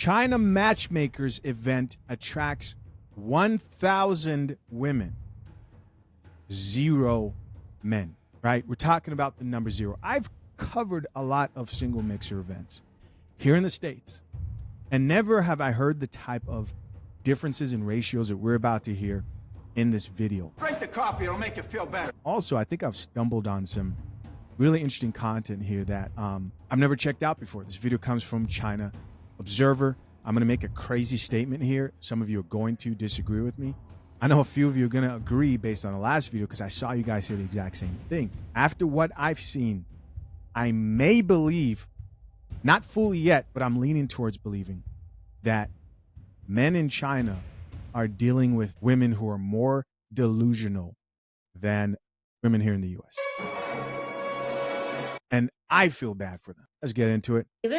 China matchmakers event attracts 1,000 women, 0 men, right? We're talking about the number 0. I've covered a lot of single mixer events here in the States, and never have I heard the type of differences in ratios that we're about to hear in this video. Drink the coffee, it'll make you feel better. Also, I think I've stumbled on some really interesting content here that I've never checked out before. This video comes from China Observer. I'm going to make a crazy statement here. Some of you are going to disagree with me. I know a few of you are going to agree based on the last video because I saw you guys say the exact same thing. After what I've seen, I may believe, not fully yet, but I'm leaning towards believing that men in China are dealing with women who are more delusional than women here in the US. And I feel bad for them. Let's get into it. Is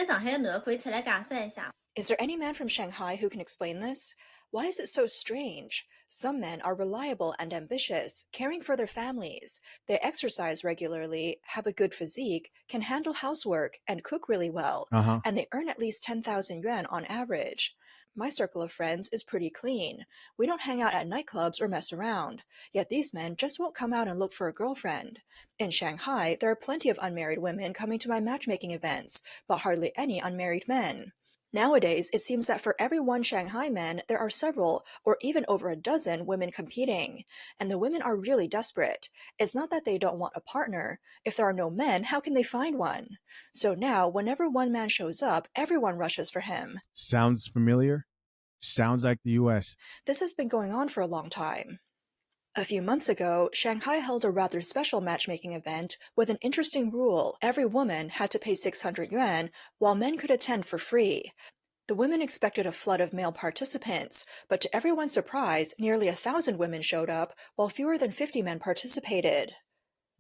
there any man from Shanghai who can explain this? Why is it so strange? Some men are reliable and ambitious, caring for their families. They exercise regularly, have a good physique, can handle housework, and cook really well. And they earn at least 10,000 yuan on average. My circle of friends is pretty clean. We don't hang out at nightclubs or mess around. Yet these men just won't come out and look for a girlfriend. In Shanghai, there are plenty of unmarried women coming to my matchmaking events, but hardly any unmarried men. Nowadays, it seems that for every one Shanghai man, there are several, or even over a dozen, women competing. And the women are really desperate. It's not that they don't want a partner. If there are no men, how can they find one? So now, whenever one man shows up, everyone rushes for him. Sounds familiar? Sounds like the US. This has been going on for a long time. A few months ago, Shanghai held a rather special matchmaking event with an interesting rule. Every woman had to pay 600 yuan, while men could attend for free. The women expected a flood of male participants, but to everyone's surprise, nearly 1,000 women showed up, while fewer than 50 men participated.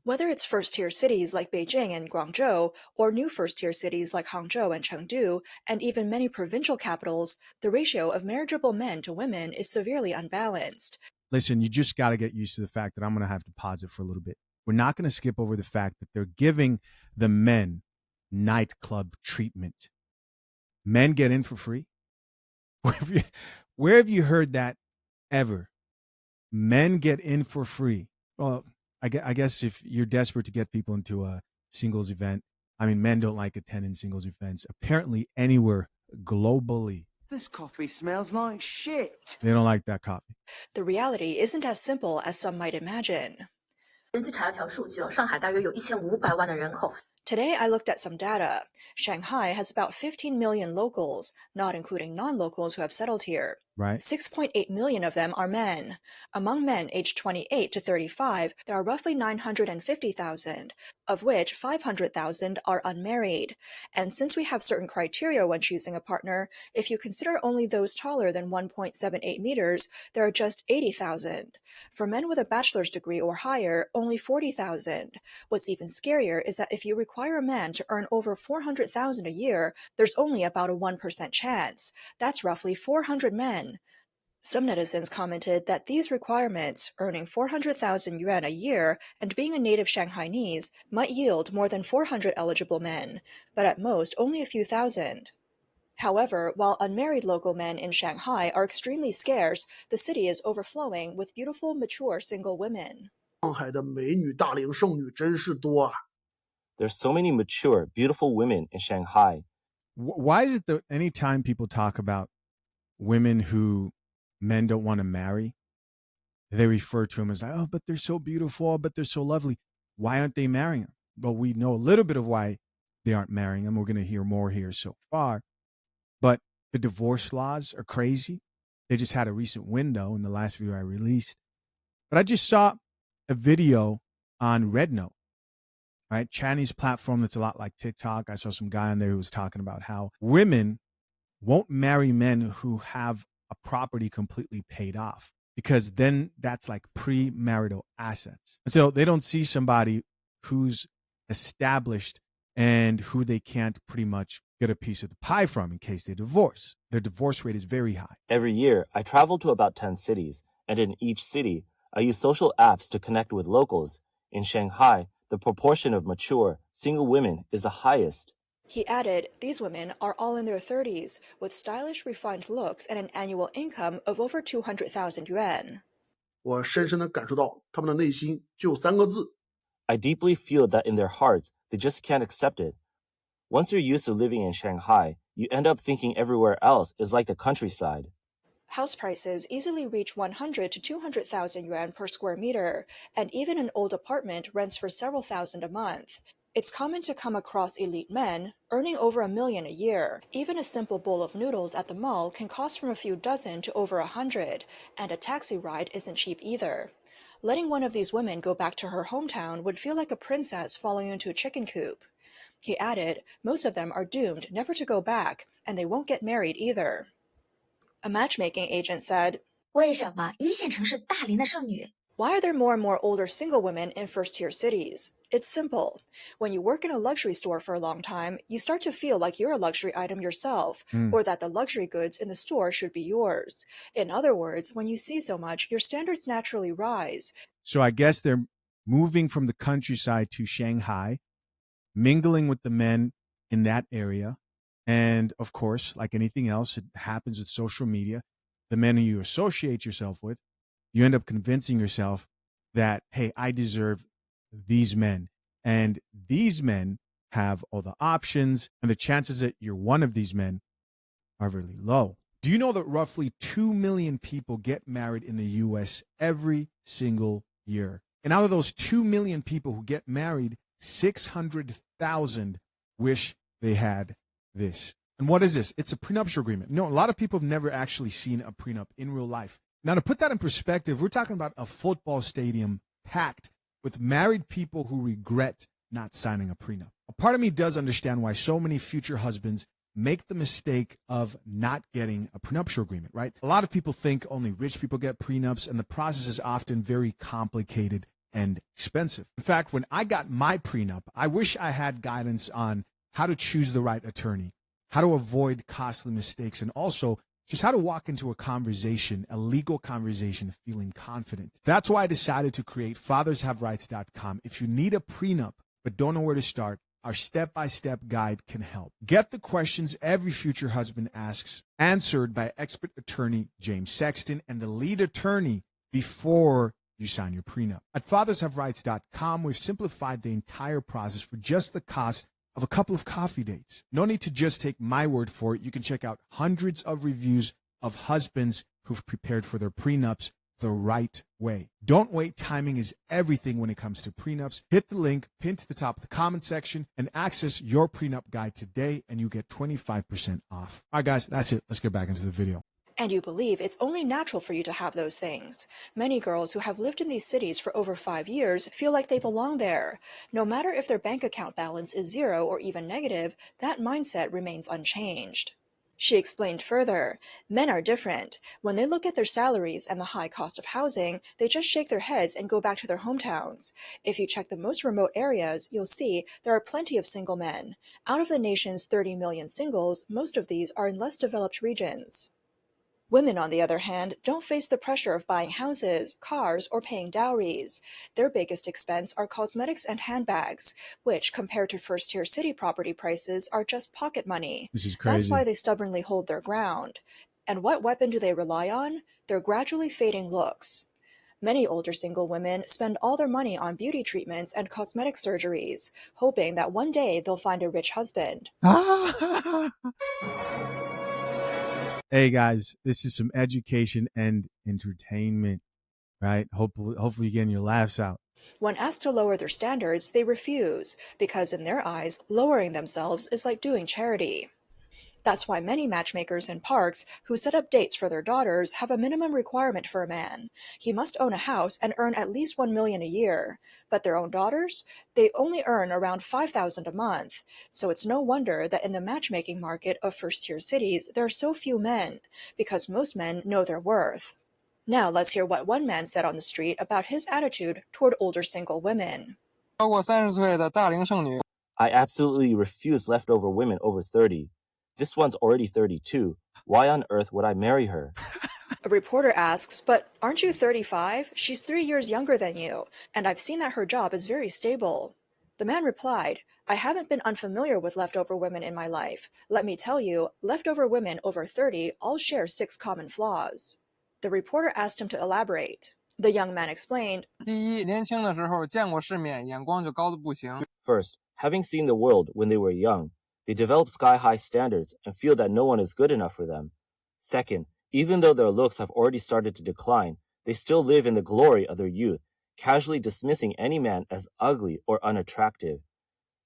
Whether it's first-tier cities like Beijing and Guangzhou, or new first-tier cities like Hangzhou and Chengdu, and even many provincial capitals, the ratio of marriageable men to women is severely unbalanced. Listen, you just got to get used to the fact that I'm going to have to pause it for a little bit. We're not going to skip over the fact that they're giving the men nightclub treatment. Men get in for free? Where have you heard that ever? Men get in for free. Well, I guess if you're desperate to get people into a singles event, I mean, men don't like attending singles events, apparently anywhere globally. This coffee smells like shit. They don't like that coffee. The reality isn't as simple as some might imagine. 根据查了条数据，上海大约有1500万的人口。 Today, I looked at some data. Shanghai has about 15 million locals, not including non-locals who have settled here. Right. 6.8 million of them are men. Among men aged 28 to 35, there are roughly 950,000, of which 500,000 are unmarried. And since we have certain criteria when choosing a partner, if you consider only those taller than 1.78 meters, there are just 80,000. For men with a bachelor's degree or higher, only 40,000. What's even scarier is that if you require a man to earn over 400,000 a year, there's only about a 1% chance. That's roughly 400 men. Some netizens commented that these requirements, earning 400,000 yuan a year and being a native Shanghainese, might yield more than 400 eligible men, but at most only a few thousand. However, while unmarried local men in Shanghai are extremely scarce, the city is overflowing with beautiful, mature single women. 上海的美女大龄剩女真是多啊。 There's so many mature, beautiful women in Shanghai. Why is it that anytime people talk about women who men don't want to marry, they refer to them as, oh, but they're so beautiful, but they're so lovely. Why aren't they marrying them? Well, we know a little bit of why they aren't marrying them. We're going to hear more here so far. But the divorce laws are crazy. They just had a recent window in the last video I released. But I just saw a video on RedNote, right? Chinese platform that's a lot like TikTok. I saw some guy on there who was talking about how women won't marry men who have a property completely paid off, because then that's like premarital assets. So they don't see somebody who's established and who they can't pretty much get a piece of the pie from in case they divorce. Their divorce rate is very high. Every year, I travel to about 10 cities, and in each city, I use social apps to connect with locals. In Shanghai, the proportion of mature, single women is the highest. He added, these women are all in their 30s, with stylish, refined looks and an annual income of over 200,000 yuan. 我深深地感受到他们的内心就三个字： I deeply feel that in their hearts, they just can't accept it. Once you're used to living in Shanghai, you end up thinking everywhere else is like the countryside. House prices easily reach 100 to 200,000 yuan per square meter, and even an old apartment rents for several thousand a month. It's common to come across elite men earning over $1 million a year. Even a simple bowl of noodles at the mall can cost from a few dozen to over 100, and a taxi ride isn't cheap either. Letting one of these women go back to her hometown would feel like a princess falling into a chicken coop. He added, most of them are doomed never to go back, and they won't get married either. A matchmaking agent said, 为什么一线城市大龄的剩女 why are there more and more older single women in first-tier cities? It's simple. When you work in a luxury store for a long time, you start to feel like you're a luxury item yourself, or that the luxury goods in the store should be yours. In other words, when you see so much, your standards naturally rise. So I guess they're moving from the countryside to Shanghai, mingling with the men in that area. And of course, like anything else, it happens with social media. The men who you associate yourself with, you end up convincing yourself that, hey, I deserve these men. And these men have all the options, and the chances that you're one of these men are really low. Do you know that roughly 2 million people get married in the US every single year? And out of those 2 million people who get married, 600,000 wish they had this. And what is this? It's a prenuptial agreement. A lot of people have never actually seen a prenup in real life. Now, to put that in perspective, we're talking about a football stadium packed with married people who regret not signing a prenup. A part of me does understand why so many future husbands make the mistake of not getting a prenuptial agreement, right? A lot of people think only rich people get prenups, and the process is often very complicated and expensive. In fact, when I got my prenup, I wish I had guidance on how to choose the right attorney, how to avoid costly mistakes, and also just how to walk into a conversation, a legal conversation, feeling confident. That's why I decided to create fathershaverights.com. If you need a prenup but don't know where to start, our step-by-step guide can help. Get the questions every future husband asks answered by expert attorney James Sexton and the lead attorney before you sign your prenup. At fathershaverights.com, we've simplified the entire process for just the cost of a couple of coffee dates. No need to just take my word for it. You can check out hundreds of reviews of husbands who've prepared for their prenups the right way. Don't wait. Timing is everything when it comes to prenups. Hit the link pinned to the top of the comment section and access your prenup guide today, and you get 25% off. All right, guys, that's it. Let's get back into the video. And you believe it's only natural for you to have those things. Many girls who have lived in these cities for over 5 years feel like they belong there. No matter if their bank account balance is zero or even negative, that mindset remains unchanged. She explained further, men are different. When they look at their salaries and the high cost of housing, they just shake their heads and go back to their hometowns. If you check the most remote areas, you'll see there are plenty of single men. Out of the nation's 30 million singles, most of these are in less developed regions. Women, on the other hand, don't face the pressure of buying houses, cars, or paying dowries. Their biggest expense are cosmetics and handbags, which, compared to first-tier city property prices, are just pocket money. This is crazy. That's why they stubbornly hold their ground. And what weapon do they rely on? Their gradually fading looks. Many older single women spend all their money on beauty treatments and cosmetic surgeries, hoping that one day they'll find a rich husband. Hey guys, this is some education and entertainment, right? Hopefully you're getting your laughs out. When asked to lower their standards, they refuse, because in their eyes, lowering themselves is like doing charity. That's why many matchmakers in parks who set up dates for their daughters have a minimum requirement for a man. He must own a house and earn at least $1 million a year. But their own daughters? They only earn around $5,000 a month. So it's no wonder that in the matchmaking market of first-tier cities, there are so few men, because most men know their worth. Now let's hear what one man said on the street about his attitude toward older single women. I absolutely refuse leftover women over 30. This one's already 32. Why on earth would I marry her? A reporter asks, but aren't you 35? She's 3 years younger than you, and I've seen that her job is very stable. The man replied, I haven't been unfamiliar with leftover women in my life. Let me tell you, leftover women over 30 all share 6 common flaws. The reporter asked him to elaborate. The young man explained, 第一，年轻的时候见过世面，眼光就高的不行。 First, having seen the world when they were young, they develop sky-high standards and feel that no one is good enough for them. Second, even though their looks have already started to decline, they still live in the glory of their youth, casually dismissing any man as ugly or unattractive.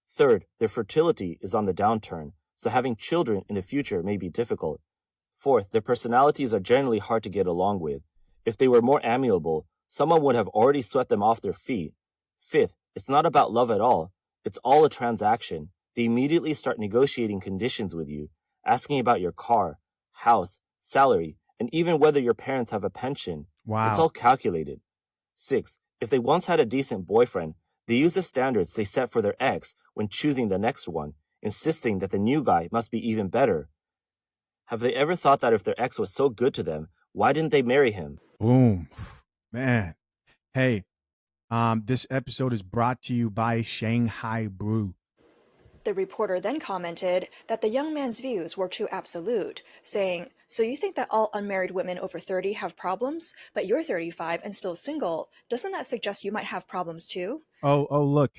Third, their fertility is on the downturn, so having children in the future may be difficult. Fourth, their personalities are generally hard to get along with. If they were more amiable, someone would have already swept them off their feet. Fifth, it's not about love at all. It's all a transaction. They immediately start negotiating conditions with you, asking about your car, house, salary, and even whether your parents have a pension. Wow. It's all calculated. Six, if they once had a decent boyfriend, they use the standards they set for their ex when choosing the next one, insisting that the new guy must be even better. Have they ever thought that if their ex was so good to them, why didn't they marry him? Boom. Man. Hey, this episode is brought to you by Shanghai Brew. The reporter then commented that the young man's views were too absolute, saying, "So you think that all unmarried women over 30 have problems, but you're 35 and still single. Doesn't that suggest you might have problems too?" Oh, look.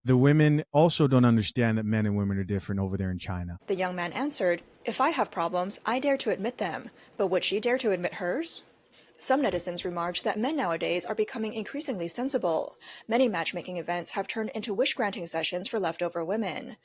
The women also don't understand that men and women are different over there in China. The young man answered, "If I have problems, I dare to admit them, but would she dare to admit hers?" Some netizens remarked that men nowadays are becoming increasingly sensible. Many matchmaking events have turned into wish-granting sessions for leftover women.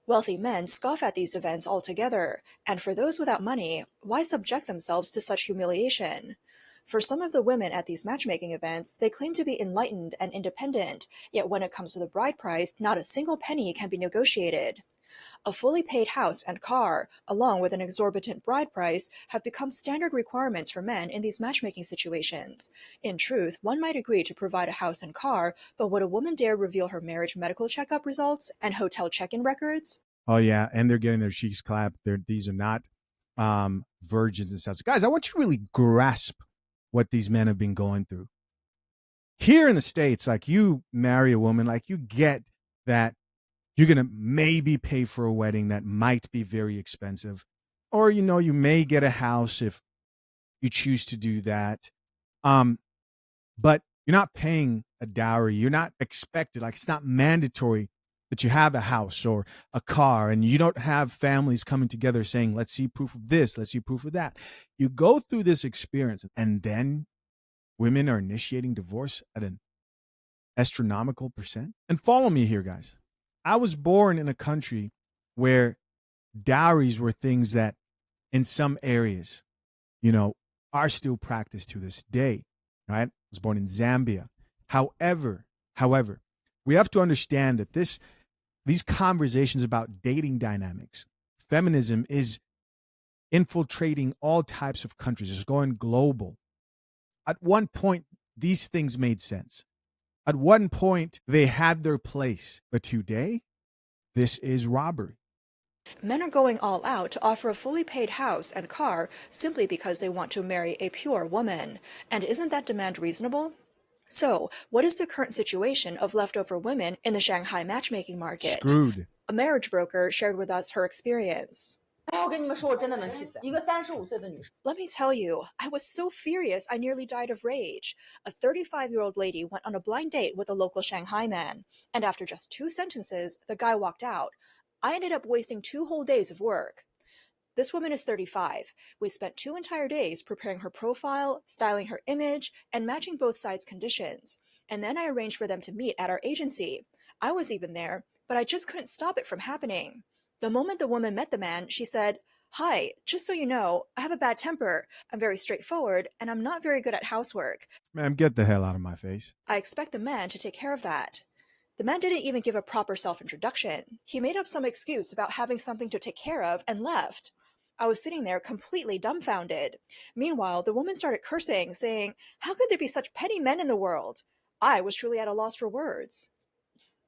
Wealthy men scoff at these events altogether, and for those without money, why subject themselves to such humiliation? For some of the women at these matchmaking events, they claim to be enlightened and independent, yet when it comes to the bride price, not a single penny can be negotiated. A fully paid house and car, along with an exorbitant bride price, have become standard requirements for men in these matchmaking situations. In truth, one might agree to provide a house and car, but would a woman dare reveal her marriage medical checkup results and hotel check-in records? Oh, yeah. And they're getting their cheeks clapped. These are not virgins and stuff. So guys, I want you to really grasp what these men have been going through. Here in the States, like, you marry a woman, like, you get that you're going to maybe pay for a wedding that might be very expensive. Or, you may get a house if you choose to do that. But you're not paying a dowry. You're not expected. Like, it's not mandatory that you have a house or a car, and you don't have families coming together saying, let's see proof of this, let's see proof of that. You go through this experience, and then women are initiating divorce at an astronomical percent. And follow me here, guys. I was born in a country where dowries were things that in some areas, are still practiced to this day, right? I was born in Zambia. However, we have to understand that these conversations about dating dynamics, feminism is infiltrating all types of countries. It's going global. At one point, these things made sense. At one point, they had their place. But today, this is robbery. Men are going all out to offer a fully paid house and car simply because they want to marry a pure woman. And isn't that demand reasonable? So, what is the current situation of leftover women in the Shanghai matchmaking market? Screwed. A marriage broker shared with us her experience. Let me tell you, I was so furious I nearly died of rage. A 35-year-old lady went on a blind date with a local Shanghai man, and after just 2 sentences, the guy walked out. I ended up wasting 2 whole days of work. This woman is 35. We spent 2 entire days preparing her profile, styling her image, and matching both sides' conditions. And then I arranged for them to meet at our agency. I was even there, but I just couldn't stop it from happening. The moment the woman met the man, she said, "Hi, just so you know, I have a bad temper. I'm very straightforward, and I'm not very good at housework. Ma'am, get the hell out of my face. I expect the man to take care of that." The man didn't even give a proper self-introduction. He made up some excuse about having something to take care of and left. I was sitting there completely dumbfounded. Meanwhile, the woman started cursing, saying, "How could there be such petty men in the world?" I was truly at a loss for words.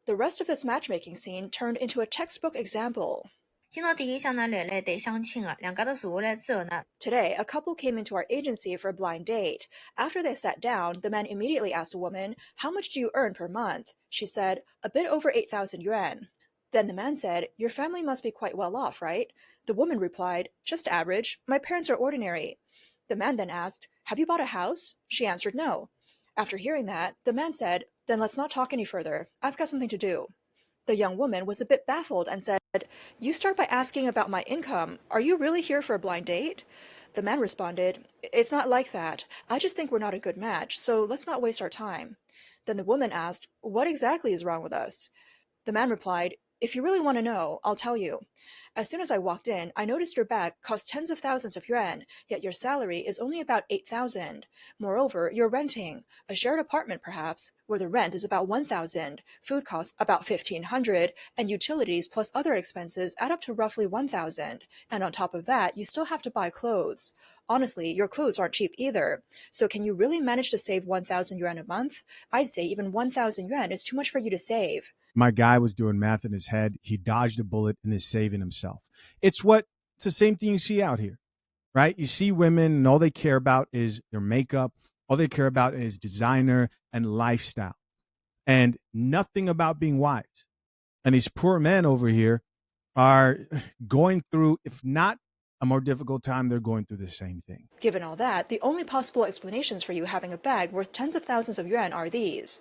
The rest of this matchmaking scene turned into a textbook example. 見到電影上呢，女哋相親啊，兩家都數咧之後呢， Today, a couple came into our agency for a blind date. After they sat down, the man immediately asked a woman, "How much do you earn per month?" She said, "A bit over 8,000 yuan." Then the man said, "Your family must be quite well off, right?" The woman replied, "Just average. My parents are ordinary." The man then asked, "Have you bought a house?" She answered no. After hearing that, the man said, "Then let's not talk any further. I've got something to do." The young woman was a bit baffled and said, "You start by asking about my income. Are you really here for a blind date?" The man responded, "It's not like that. I just think we're not a good match, so let's not waste our time." Then the woman asked, "What exactly is wrong with us?" The man replied, "If you really want to know, I'll tell you. As soon as I walked in, I noticed your bag cost tens of thousands of yuan, yet your salary is only about 8,000. Moreover, you're renting, a shared apartment perhaps, where the rent is about 1,000, food costs about 1,500, and utilities plus other expenses add up to roughly 1,000. And on top of that, you still have to buy clothes. Honestly, your clothes aren't cheap either. So can you really manage to save 1,000 yuan a month? I'd say even 1,000 yuan is too much for you to save." My guy was doing math in his head. He dodged a bullet and is saving himself. It's the same thing you see out here, right? You see women and all they care about is their makeup. All they care about is designer and lifestyle and nothing about being wives. And these poor men over here are going through, if not a more difficult time, they're going through the same thing. Given all that, the only possible explanations for you having a bag worth tens of thousands of yuan are these.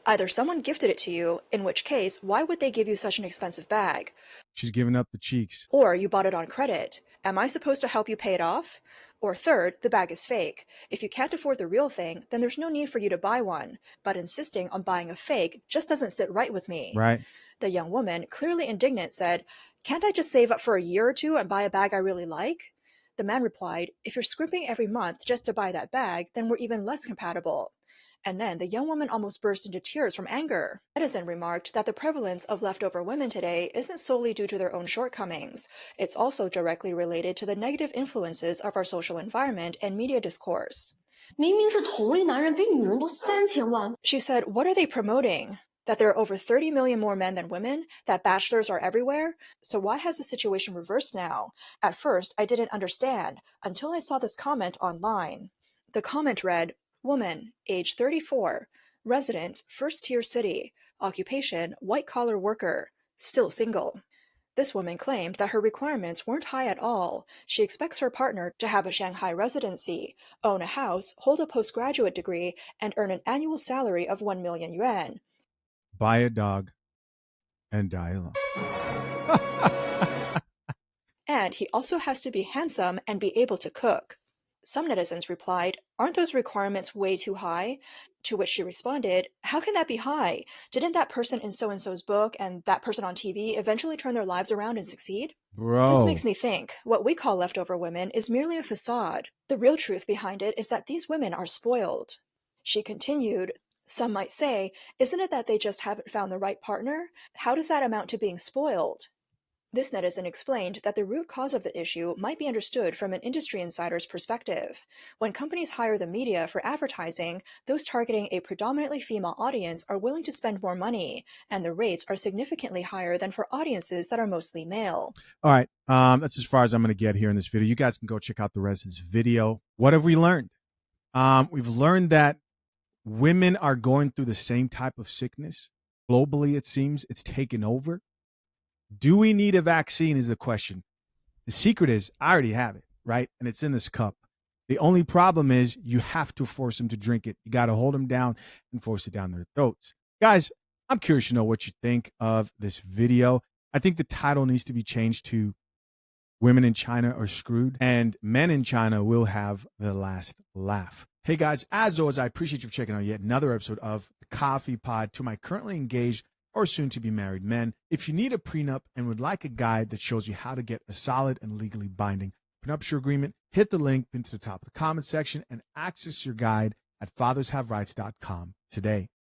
Either someone gifted it to you, in which case, why would they give you such an expensive bag? She's giving up the cheeks. Or you bought it on credit. Am I supposed to help you pay it off? Or third, the bag is fake. If you can't afford the real thing, then there's no need for you to buy one. But insisting on buying a fake just doesn't sit right with me. Right. The young woman, clearly indignant, said, "Can't I just save up for a year or two and buy a bag I really like?" The man replied, "If you're scrimping every month just to buy that bag, then we're even less compatible." And then the young woman almost burst into tears from anger. Edison remarked that the prevalence of leftover women today isn't solely due to their own shortcomings. It's also directly related to the negative influences of our social environment and media discourse. 明明是同类男人比女人多3000万。 She said, "What are they promoting? That there are over 30 million more men than women? That bachelors are everywhere? So why has the situation reversed now? At first, I didn't understand, until I saw this comment online." The comment read, "Woman, age 34, residence, first-tier city, occupation, white-collar worker, still single." This woman claimed that her requirements weren't high at all. She expects her partner to have a Shanghai residency, own a house, hold a postgraduate degree, and earn an annual salary of 1 million yuan. Buy a dog and die alone. And he also has to be handsome and be able to cook. Some netizens replied, "Aren't those requirements way too high?" To which she responded, "How can that be high? Didn't that person in so-and-so's book and that person on TV eventually turn their lives around and succeed?" Bro. This makes me think, what we call leftover women is merely a facade. The real truth behind it is that these women are spoiled. She continued, "Some might say, isn't it that they just haven't found the right partner? How does that amount to being spoiled?" This netizen explained that the root cause of the issue might be understood from an industry insider's perspective. When companies hire the media for advertising, those targeting a predominantly female audience are willing to spend more money, and the rates are significantly higher than for audiences that are mostly male. All right. That's as far as I'm going to get here in this video. You guys can go check out the rest of this video. What have we learned? We've learned that women are going through the same type of sickness. Globally, it seems it's taken over. Do we need a vaccine is the question. The secret is I already have it, right? And it's in this cup. The only problem is you have to force them to drink it. You got to hold them down and force it down their throats. Guys, I'm curious to know what you think of this video. I think the title needs to be changed to "Women in China Are Screwed" and "Men in China Will Have the Last Laugh." Hey guys, as always, I appreciate you for checking out yet another episode of the Coffee Pod. To my currently engaged or soon to be married men, if you need a prenup and would like a guide that shows you how to get a solid and legally binding prenuptial agreement, hit the link pinned to the top of the comment section and access your guide at fathershaverights.com today.